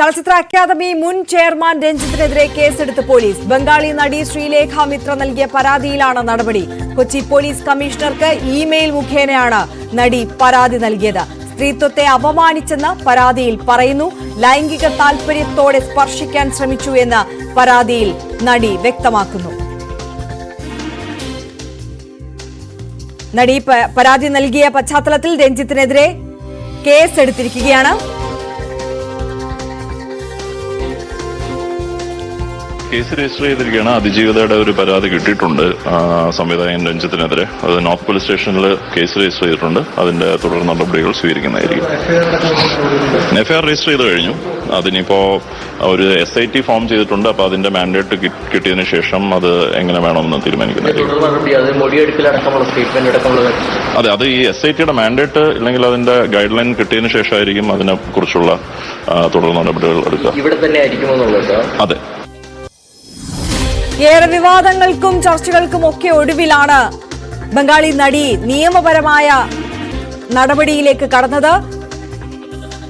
ചലച്ചിത്ര അക്കാദമി മുൻ ചെയർമാൻ രഞ്ജിത്തിനെതിരെ കേസെടുത്ത് പോലീസ്. ബംഗാളി നടി ശ്രീലേഖ മിത്ര നൽകിയ പരാതിയിലാണ് നടപടി. കൊച്ചി പോലീസ് കമ്മീഷണർക്ക് ഇമെയിൽ മുഖേനയാണ് നടി പരാതി നൽകിയത്. സ്ത്രീത്വത്തെ അപമാനിച്ചെന്ന് പരാതിയിൽ പറയുന്നു. ലൈംഗിക താൽപര്യത്തോടെ സ്പർശിക്കാൻ ശ്രമിച്ചു എന്ന് പരാതിയിൽ നടി വ്യക്തമാക്കുന്നു. നടി പരാതി നൽകിയ പശ്ചാത്തലത്തിൽ രഞ്ജിത്തിനെതിരെ കേസെടുത്തിരിക്കുകയാണ്. കേസ് രജിസ്റ്റർ ചെയ്തിരിക്കുകയാണ്. അതിജീവിതയുടെ ഒരു പരാതി കിട്ടിയിട്ടുണ്ട് സംവിധായകൻ രഞ്ജിത്തിനെതിരെ. അത് നോർത്ത് പോലീസ് സ്റ്റേഷനിൽ കേസ് രജിസ്റ്റർ ചെയ്തിട്ടുണ്ട്. അതിന്റെ തുടർ നടപടികൾ സ്വീകരിക്കുന്നതായിരിക്കും. എഫ്ഐആർ രജിസ്റ്റർ ചെയ്ത് കഴിഞ്ഞു. അതിനിപ്പോ ഒരു SIT ഫോം ചെയ്തിട്ടുണ്ട്. അപ്പൊ അതിന്റെ മാൻഡേറ്റ് കിട്ടിയതിനു ശേഷം അത് എങ്ങനെ വേണമെന്ന് തീരുമാനിക്കുന്നതായിരിക്കും. അതെ, അത് ഈ SITയുടെ മാൻഡേറ്റ് ഇല്ലെങ്കിൽ അതിന്റെ ഗൈഡ് ലൈൻ കിട്ടിയതിനു ശേഷമായിരിക്കും അതിനെ കുറിച്ചുള്ള തുടർ നടപടികൾ എടുക്കുക. ഇവിടെ തന്നെ ആയിരിക്കുമോ? അതെ. ഏറെ വിവാദങ്ങൾക്കും ചർച്ചകൾക്കും ഒക്കെ ഒടുവിലാണ് ബംഗാളി നടി നിയമപരമായ നടപടിയിലേക്ക് കടന്നത്.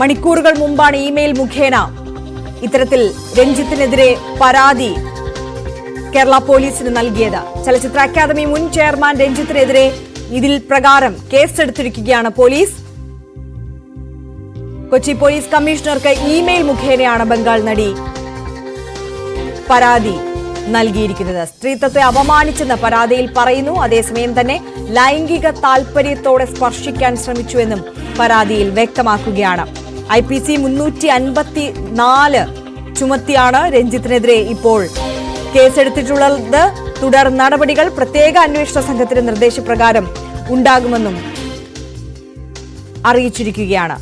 മണിക്കൂറുകൾ മുമ്പാണ് ഇമെയിൽ മുഖേന ഇത്തരത്തിൽ രഞ്ജിത്തിനെതിരെ പരാതി കേരള പോലീസിന് നൽകിയത്. ചലച്ചിത്ര അക്കാദമി മുൻ ചെയർമാൻ രഞ്ജിത്തിനെതിരെ ഇതിൽ പ്രകാരം കേസെടുത്തിരിക്കുകയാണ് പോലീസ്. കൊച്ചി പോലീസ് കമ്മീഷണർക്ക് ഇമെയിൽ മുഖേനയാണ് ബംഗാൾ നടി പരാതി നൽകിയിരിക്കുന്നത്. സ്ത്രീത്വത്തെ അപമാനിച്ചെന്ന് പരാതിയിൽ പറയുന്നു. അതേസമയം തന്നെ ലൈംഗിക താൽപര്യത്തോടെ സ്പർശിക്കാൻ ശ്രമിച്ചുവെന്നും പരാതിയിൽ വ്യക്തമാക്കുകയാണ്. IPC 354 ചുമത്തിയാണ് രഞ്ജിത്തിനെതിരെ ഇപ്പോൾ കേസെടുത്തിട്ടുള്ളത്. തുടർ നടപടികൾ പ്രത്യേക അന്വേഷണ സംഘത്തിന്റെ നിർദ്ദേശപ്രകാരം ഉണ്ടാകുമെന്നും അറിയിച്ചിരിക്കുകയാണ്.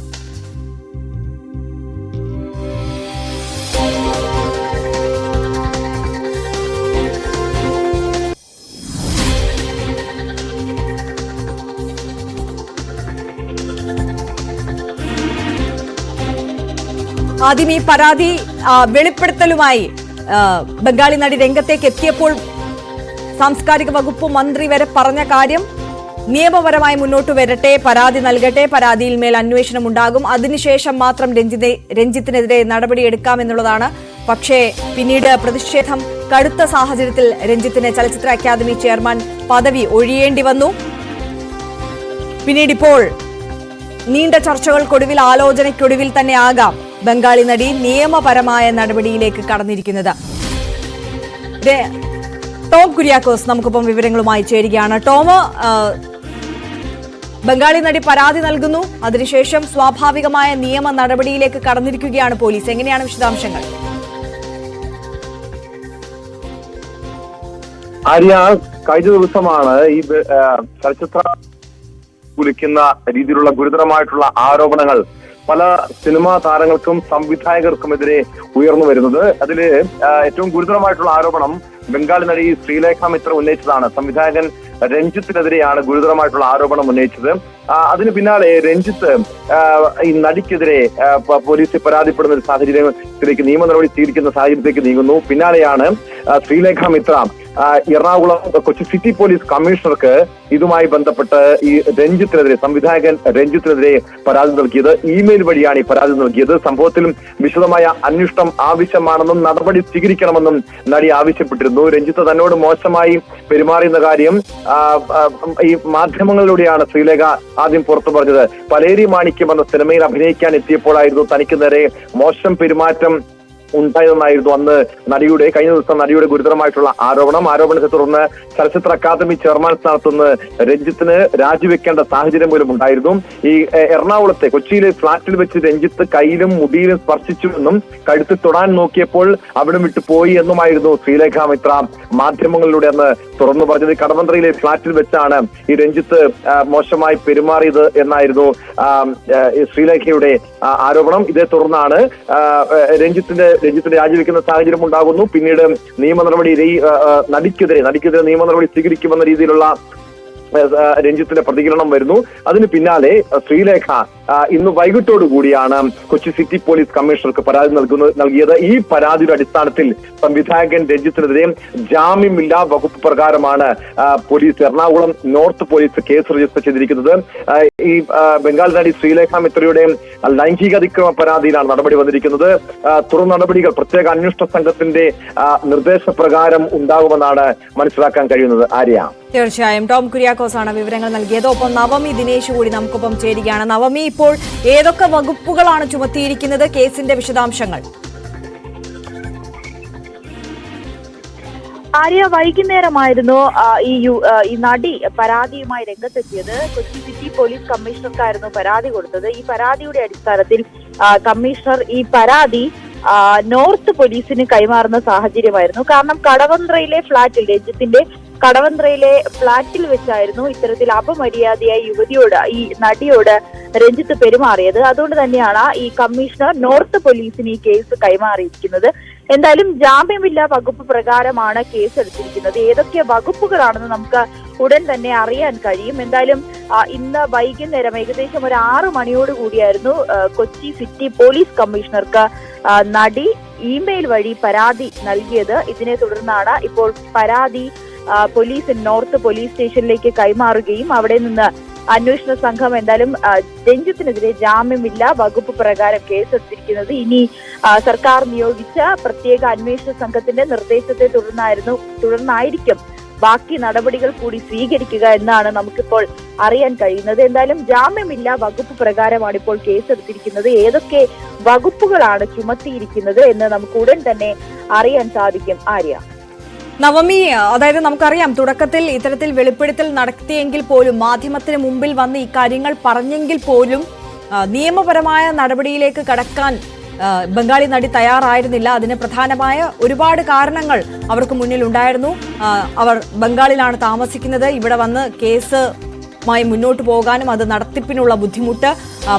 ആദ്യം ഈ പരാതി വെളിപ്പെടുത്തലുമായി ബംഗാളി നടി രംഗത്തേക്ക് എത്തിയപ്പോൾ സാംസ്കാരിക വകുപ്പ് മന്ത്രി വരെ പറഞ്ഞ കാര്യം നിയമപരമായി മുന്നോട്ട് വരട്ടെ, പരാതി നൽകട്ടെ, പരാതിയിൽ മേൽ അന്വേഷണം ഉണ്ടാകും, അതിനുശേഷം മാത്രം രഞ്ജിത്തിനെതിരെ നടപടിയെടുക്കാമെന്നുള്ളതാണ്. പക്ഷേ പിന്നീട് പ്രതിഷേധം കടുത്ത സാഹചര്യത്തിൽ രഞ്ജിത്തിന് ചലച്ചിത്ര അക്കാദമി ചെയർമാൻ പദവി ഒഴിയേണ്ടി വന്നു. പിന്നീടിപ്പോൾ നീണ്ട ചർച്ചകൾക്കൊടുവിൽ, ആലോചനയ്ക്കൊടുവിൽ തന്നെ ആകാം ബംഗാളി നടി നിയമപരമായ നടപടിയിലേക്ക് കടന്നിരിക്കുന്നത്. ടോം കുര്യാക്കോസ് നമുക്കൊപ്പം വിവരങ്ങളുമായി ചേരുകയാണ്. ടോം, ബംഗാളി നടി പരാതി നൽകുന്നു, അതിനുശേഷം സ്വാഭാവികമായ നിയമ നടപടിയിലേക്ക് കടന്നിരിക്കുകയാണ് പോലീസ്. എങ്ങനെയാണ് വിശദാംശങ്ങൾ? ആര്യ, കഴിഞ്ഞ ദിവസമാണ് ഈ ചലച്ചിത്ര കുലിക്കുന്ന രീതിയിലുള്ള ഗുരുതരമായിട്ടുള്ള ആരോപണങ്ങൾ പല സിനിമാ താരങ്ങൾക്കും സംവിധായകർക്കുമെതിരെ ഉയർന്നു വരുന്നത്. അതില് ഏറ്റവും ഗുരുതരമായിട്ടുള്ള ആരോപണം ബംഗാളി നടി ശ്രീലേഖ മിത്ര ഉന്നയിച്ചതാണ്. സംവിധായകൻ രഞ്ജിത്തിനെതിരെയാണ് ഗുരുതരമായിട്ടുള്ള ആരോപണം ഉന്നയിച്ചത്. അതിന് പിന്നാലെ രഞ്ജിത്ത് ഈ നടിക്കെതിരെ പോലീസിൽ പരാതിപ്പെടുന്ന ഒരു സാഹചര്യത്തിലേക്ക്, നിയമ നടപടി സ്വീകരിക്കുന്ന സാഹചര്യത്തിലേക്ക് നീങ്ങുന്നു. പിന്നാലെയാണ് ശ്രീലേഖ മിത്ര എറണാകുളം കൊച്ചി സിറ്റി പോലീസ് കമ്മീഷണർക്ക് ഇതുമായി ബന്ധപ്പെട്ട് ഈ രഞ്ജിത്തിനെതിരെ, സംവിധായകൻ രഞ്ജിത്തിനെതിരെ പരാതി നൽകിയത്. ഇമെയിൽ വഴിയാണ് ഈ പരാതി നൽകിയത്. സംഭവത്തിലും വിശദമായ അന്വേഷണം ആവശ്യമാണെന്നും നടപടി സ്വീകരിക്കണമെന്നും നടി ആവശ്യപ്പെട്ടിരുന്നു. രഞ്ജിത്ത് തന്നോട് മോശമായി പെരുമാറിയെന്ന കാര്യം ഈ മാധ്യമങ്ങളിലൂടെയാണ് ശ്രീലേഖ ആദ്യം പുറത്തു പറഞ്ഞത്. പലേരി മാണിക്യം എന്ന സിനിമയിൽ അഭിനയിക്കാൻ എത്തിയപ്പോഴായിരുന്നു തനിക്ക് നേരെ മോശം പെരുമാറ്റം ഉണ്ടായതെന്നായിരുന്നു അന്ന് കഴിഞ്ഞ ദിവസം നടിയുടെ ഗുരുതരമായിട്ടുള്ള ആരോപണത്തെ തുടർന്ന് ചലച്ചിത്ര അക്കാദമി ചെയർമാൻ സ്ഥാനത്തുനിന്ന് രഞ്ജിത്തിന് രാജിവെക്കേണ്ട സാഹചര്യം പോലും ഉണ്ടായിരുന്നു. ഈ എറണാകുളത്തെ കൊച്ചിയിലെ ഫ്ളാറ്റിൽ വെച്ച് രഞ്ജിത്ത് കയ്യിലും മുടിയിലും സ്പർശിച്ചുവെന്നും കഴുത്ത് തൊടാൻ നോക്കിയപ്പോൾ അവിടെ വിട്ടു പോയി എന്നുമായിരുന്നു ശ്രീലേഖ മിത്ര മാധ്യമങ്ങളിലൂടെ അന്ന് തുറന്നു പറഞ്ഞത്. കടവന്ത്രയിലെ ഫ്ളാറ്റിൽ വെച്ചാണ് ഈ രഞ്ജിത്ത് മോശമായി പെരുമാറിയത് എന്നായിരുന്നു ശ്രീലേഖയുടെ ആരോപണം. ഇതേ തുടർന്നാണ് രഞ്ജിത്തിന് രാജിവെക്കുന്ന സാഹചര്യം ഉണ്ടാകുന്നു. പിന്നീട് നിയമ നടപടി നടിക്കെതിരെ നിയമ നടപടി സ്വീകരിക്കുമെന്ന രീതിയിലുള്ള രഞ്ജിത്തിന്റെ പ്രതികരണം വരുന്നു. അതിന് പിന്നാലെ ശ്രീലേഖ ഇന്ന് വൈകിട്ടോടു കൂടിയാണ് കൊച്ചി സിറ്റി പോലീസ് കമ്മീഷണർക്ക് പരാതി നൽകിയത്. ഈ പരാതിയുടെ അടിസ്ഥാനത്തിൽ സംവിധായകൻ രഞ്ജിത്തിനെതിരെ ജാമ്യമില്ലാ വകുപ്പ് പ്രകാരമാണ് police Ernakulam north police case register ചെയ്തിരിക്കുന്നത്. ഈ ബംഗാൾ നടി ശ്രീലേഖ മിത്രയുടെ ലൈംഗിക അതിക്രമ പരാതിയിലാണ് നടപടി വന്നിരിക്കുന്നത്. തുടർ നടപടികൾ പ്രത്യേക അന്വേഷണ സംഘത്തിന്റെ നിർദ്ദേശപ്രകാരം ഉണ്ടാകുമെന്നാണ് മനസ്സിലാക്കാൻ കഴിയുന്നത്. ആര്യ, തീർച്ചയായും ടോം കുര്യാക്കോസ് ആണ് വിവരങ്ങൾ നൽകിയത്. ഒപ്പം നവമി ദിനേശ് കൂടി നമുക്കൊപ്പം ചേരുകയാണ്. നവമി, ഇപ്പോൾ ഏതൊക്കെ വകുപ്പുകളാണ് ചുമത്തിയിരിക്കുന്നത്? കേസിന്റെ വിശദാംശങ്ങൾ. ആര്യ, വൈകുന്നേരമായിരുന്നു ഈ നടി പരാതിയുമായി രംഗത്തെത്തിയത്. കൊച്ചി സിറ്റി പോലീസ് കമ്മീഷണർക്കായിരുന്നു പരാതി കൊടുത്തത്. ഈ പരാതിയുടെ അടിസ്ഥാനത്തിൽ കമ്മീഷണർ ഈ പരാതി നോർത്ത് പോലീസിന് കൈമാറുന്ന സാഹചര്യമായിരുന്നു. കാരണം കടവന്ത്രയിലെ ഫ്ളാറ്റിൽ, രഞ്ജിത്തിന്റെ കടവന്ത്രയിലെ ഫ്ളാറ്റിൽ വെച്ചായിരുന്നു ഇത്തരത്തിൽ അപമര്യാദയായി യുവതിയോട്, ഈ നടിയോട് രഞ്ജിത്ത് പെരുമാറിയത്. അതുകൊണ്ട് തന്നെയാണ് ഈ കമ്മീഷണർ നോർത്ത് പോലീസിന് ഈ കേസ് കൈമാറിയിരിക്കുന്നത്. എന്തായാലും ജാമ്യമില്ലാ വകുപ്പ് പ്രകാരമാണ് കേസ് എടുത്തിരിക്കുന്നത്. ഏതൊക്കെ വകുപ്പുകളാണെന്ന് നമുക്ക് ഉടൻ തന്നെ അറിയാൻ കഴിയും. എന്തായാലും ഇന്ന് വൈകുന്നേരം ഏകദേശം ഒരു 6 മണിയോട് കൂടിയായിരുന്നു കൊച്ചി സിറ്റി പോലീസ് കമ്മീഷണർക്ക് നടി ഇമെയിൽ വഴി പരാതി നൽകിയത്. ഇതിനെ തുടർന്നാണ് ഇപ്പോൾ പരാതി പോലീസ് നോർത്ത് പോലീസ് സ്റ്റേഷനിലേക്ക് കൈമാറുകയും അവിടെ നിന്ന് അന്വേഷണ സംഘം എന്തായാലും രഞ്ജിത്തിനെതിരെ ജാമ്യമില്ലാ വകുപ്പ് പ്രകാരം കേസെടുത്തിരിക്കുന്നത്. ഇനി സർക്കാർ നിയോഗിച്ച പ്രത്യേക അന്വേഷണ സംഘത്തിന്റെ നിർദ്ദേശത്തെ തുടർന്നായിരിക്കും ബാക്കി നടപടികൾ കൂടി സ്വീകരിക്കുക എന്നാണ് നമുക്കിപ്പോൾ അറിയാൻ കഴിയുന്നത്. എന്തായാലും ജാമ്യമില്ലാ വകുപ്പ് പ്രകാരമാണ് ഇപ്പോൾ കേസെടുത്തിരിക്കുന്നത്. ഏതൊക്കെ വകുപ്പുകളാണ് ചുമത്തിയിരിക്കുന്നത് എന്ന് നമുക്ക് ഉടൻ തന്നെ അറിയാൻ സാധിക്കും. ആര്യ, നവമി, അതായത് നമുക്കറിയാം തുടക്കത്തിൽ ഇത്തരത്തിൽ വെളിപ്പെടുത്തൽ നടത്തിയെങ്കിൽ പോലും, മാധ്യമത്തിന് മുമ്പിൽ വന്ന് ഇക്കാര്യങ്ങൾ പറഞ്ഞെങ്കിൽ പോലും നിയമപരമായ നടപടിയിലേക്ക് കടക്കാൻ ബംഗാളി നടി തയ്യാറായിരുന്നില്ല. അതിന് പ്രധാനമായ ഒരുപാട് കാരണങ്ങൾ അവർക്ക് മുന്നിൽ ഉണ്ടായിരുന്നു. അവർ ബംഗാളിലാണ് താമസിക്കുന്നത്. ഇവിടെ വന്ന് കേസുമായി മുന്നോട്ട് പോകാനും അത് നടത്തിപ്പിനുള്ള ബുദ്ധിമുട്ട്,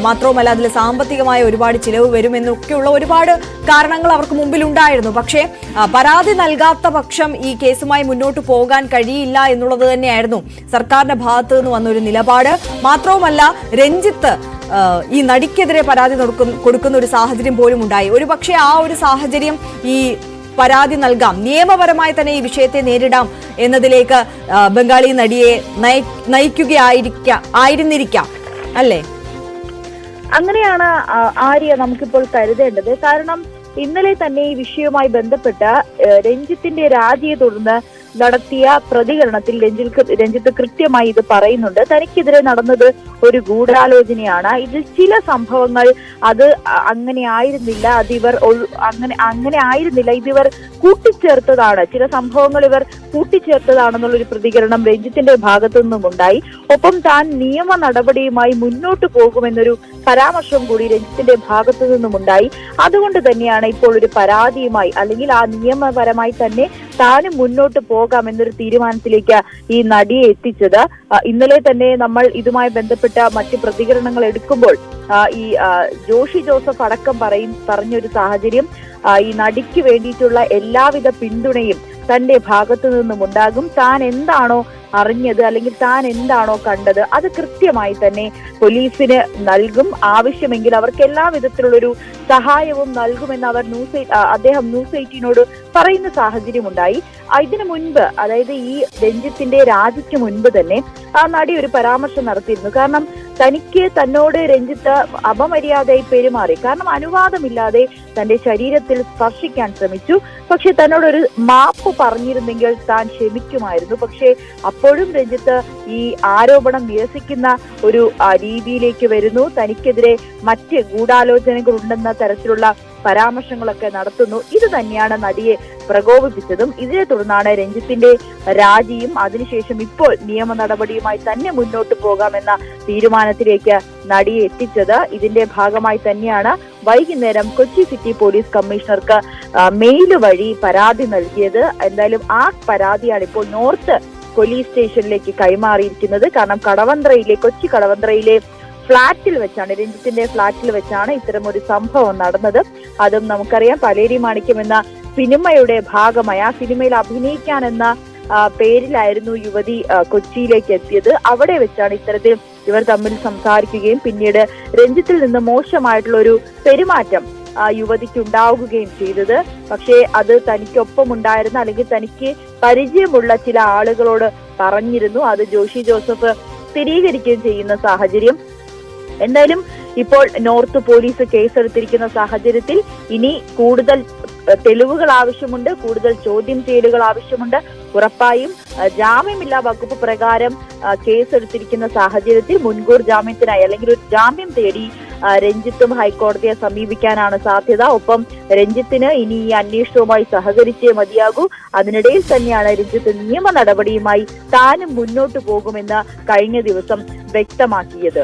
മാത്രവുമല്ല അതിൽ സാമ്പത്തികമായ ഒരുപാട് ചിലവ് വരുമെന്നൊക്കെയുള്ള ഒരുപാട് കാരണങ്ങൾ അവർക്ക് മുമ്പിൽ ഉണ്ടായിരുന്നു. പക്ഷേ പരാതി നൽകാത്ത പക്ഷം ഈ കേസുമായി മുന്നോട്ട് പോകാൻ കഴിയില്ല എന്നുള്ളത് തന്നെയായിരുന്നു സർക്കാരിന്റെ ഭാഗത്തു നിന്ന് വന്നൊരു നിലപാട്. മാത്രവുമല്ല രഞ്ജിത്ത് ഈ നടിക്കെതിരെ പരാതി കൊടുക്കുന്ന ഒരു സാഹചര്യം പോലും ഉണ്ടായി. ഒരുപക്ഷെ ആ ഒരു സാഹചര്യം ഈ പരാതി നൽകാം, നിയമപരമായി തന്നെ ഈ വിഷയത്തെ നേരിടാം എന്നതിലേക്ക് ബംഗാളി നടിയെ നയിക്കുകയായിരുന്നിരിക്കാം അല്ലേ? അങ്ങനെയാണ് ആര്യ നമുക്കിപ്പോൾ കരുതേണ്ടത്. കാരണം ഇന്നലെ തന്നെ ഈ വിഷയവുമായി ബന്ധപ്പെട്ട് രഞ്ജിത്തിന്റെ രാജിയെ തുടർന്ന് നടത്തിയ പ്രതികരണത്തിൽ രഞ്ജിത്ത് കൃത്യമായി ഇത് പറയുന്നുണ്ട്. തനിക്കെതിരെ നടന്നത് ഒരു ഗൂഢാലോചനയാണ്. ഇതിൽ ചില സംഭവങ്ങൾ അത് അങ്ങനെ ആയിരുന്നില്ല, ഇതിവർ കൂട്ടിച്ചേർത്തതാണ്, ചില സംഭവങ്ങൾ ഇവർ കൂട്ടിച്ചേർത്തതാണെന്നുള്ളൊരു പ്രതികരണം രഞ്ജിത്തിന്റെ ഭാഗത്തു നിന്നുമുണ്ടായി. ഒപ്പം താൻ നിയമ നടപടിയുമായി മുന്നോട്ട് പോകുമെന്നൊരു പരാമർശം കൂടി രഞ്ജിത്തിന്റെ ഭാഗത്തു നിന്നുമുണ്ടായി. അതുകൊണ്ട് തന്നെയാണ് ഇപ്പോൾ ഒരു പരാതിയുമായി, അല്ലെങ്കിൽ ആ നിയമപരമായി തന്നെ താനും മുന്നോട്ട് പോകാം എന്നൊരു തീരുമാനത്തിലേക്ക് ഈ നടിയെ എത്തിച്ചത്. ഇന്നലെ തന്നെ നമ്മൾ ഇതുമായി ബന്ധപ്പെട്ട മറ്റ് പ്രതികരണങ്ങൾ എടുക്കുമ്പോൾ ഈ ജോഷി ജോസഫ് അടക്കം പറഞ്ഞൊരു സാഹചര്യം, ഈ നടിക്ക് വേണ്ടിയിട്ടുള്ള എല്ലാവിധ പിന്തുണയും തന്റെ ഭാഗത്തു നിന്നും ഉണ്ടാകും. താൻ എന്താണോ അറിഞ്ഞത് അല്ലെങ്കിൽ താൻ എന്താണോ കണ്ടത് അത് കൃത്യമായി തന്നെ പോലീസിന് നൽകും. ആവശ്യമെങ്കിൽ അവർക്ക് എല്ലാ വിധത്തിലുള്ളൊരു സഹായവും നൽകുമെന്ന് അദ്ദേഹം ന്യൂസ് 18നോട് പറയുന്ന സാഹചര്യം ഉണ്ടായി. ഇതിനു മുൻപ്, അതായത് ഈ രഞ്ജിത്തിന്റെ രാജിക്ക് മുൻപ് തന്നെ ആ നടി ഒരു പരാമർശം നടത്തിയിരുന്നു. കാരണം തന്നോട് രഞ്ജിത്ത് അപമര്യാദയായി പെരുമാറി. കാരണം അനുവാദമില്ലാതെ തന്റെ ശരീരത്തിൽ സ്പർശിക്കാൻ ശ്രമിച്ചു. പക്ഷെ തന്നോടൊരു മാപ്പ് പറഞ്ഞിരുന്നെങ്കിൽ താൻ ക്ഷമിക്കുമായിരുന്നു. പക്ഷെ അപ്പോഴും രഞ്ജിത്ത് ഈ ആരോപണം നിരസിക്കുന്ന ഒരു രീതിയിലേക്ക് വരുന്നു. തനിക്കെതിരെ മറ്റ് ഗൂഢാലോചനകൾ ഉണ്ടെന്ന തരത്തിലുള്ള പരാമർശങ്ങളൊക്കെ നടത്തുന്നു. ഇത് തന്നെയാണ് നടിയെ പ്രകോപിപ്പിച്ചതും. ഇതിനെ തുടർന്നാണ് രഞ്ജിത്തിന്റെ രാജിയും അതിനുശേഷം ഇപ്പോൾ നിയമ നടപടിയുമായി തന്നെ മുന്നോട്ട് പോകാമെന്ന തീരുമാനത്തിലേക്ക് നടിയെ എത്തിച്ചത്. ഇതിന്റെ ഭാഗമായി തന്നെയാണ് വൈകുന്നേരം കൊച്ചി സിറ്റി പോലീസ് കമ്മീഷണർക്ക് മെയിൽ വഴി പരാതി നൽകിയത്. എന്തായാലും ആ പരാതിയാണ് ഇപ്പോൾ നോർത്ത് പോലീസ് സ്റ്റേഷനിലേക്ക് കൈമാറിയിരിക്കുന്നത്. കാരണം കൊച്ചി കടവന്ത്രയിലെ ഫ്ളാറ്റിൽ വെച്ചാണ്, രഞ്ജിത്തിന്റെ ഫ്ളാറ്റിൽ വെച്ചാണ് ഇത്തരം ഒരു സംഭവം നടന്നത്. അതും നമുക്കറിയാം, പലേരി മാണിക്യം എന്ന സിനിമയുടെ ഭാഗമായി, ആ സിനിമയിൽ അഭിനയിക്കാൻ എന്ന പേരിലായിരുന്നു യുവതി കൊച്ചിയിലേക്ക് എത്തിയത്. അവിടെ വെച്ചാണ് ഇത്തരത്തിൽ ഇവർ തമ്മിൽ സംസാരിക്കുകയും പിന്നീട് രഞ്ജിത്തിൽ നിന്ന് മോശമായിട്ടുള്ള ഒരു പെരുമാറ്റം യുവതിക്ക് ഉണ്ടാവുകയും ചെയ്തത്. പക്ഷേ അത് തനിക്കൊപ്പം ഉണ്ടായിരുന്ന അല്ലെങ്കിൽ തനിക്ക് പരിചയമുള്ള ചില ആളുകളോട് പറഞ്ഞിരുന്നു. അത് ജോഷി ജോസഫ് സ്ഥിരീകരിക്കുകയും ചെയ്യുന്ന സാഹചര്യം. എന്തായാലും ഇപ്പോൾ നോർത്ത് പോലീസ് കേസെടുത്തിരിക്കുന്ന സാഹചര്യത്തിൽ ഇനി കൂടുതൽ തെളിവുകൾ ആവശ്യമുണ്ട്, കൂടുതൽ ചോദ്യം ചെയ്യലുകൾ ആവശ്യമുണ്ട്. ഉറപ്പായും ജാമ്യമില്ലാ വകുപ്പ് പ്രകാരം കേസെടുത്തിരിക്കുന്ന സാഹചര്യത്തിൽ മുൻകൂർ ജാമ്യത്തിനായി അല്ലെങ്കിൽ ഒരു ജാമ്യം തേടി രഞ്ജിത്തും ഹൈക്കോടതിയെ സമീപിക്കാനാണ് സാധ്യത. ഒപ്പം രഞ്ജിത്തിന് ഇനി ഈ അന്വേഷണവുമായി സഹകരിച്ചേ മതിയാകൂ. അതിനിടയിൽ തന്നെയാണ് രഞ്ജിത്ത് നിയമ നടപടിയുമായി താനും മുന്നോട്ടു പോകുമെന്ന് കഴിഞ്ഞ ദിവസം വ്യക്തമാക്കിയത്.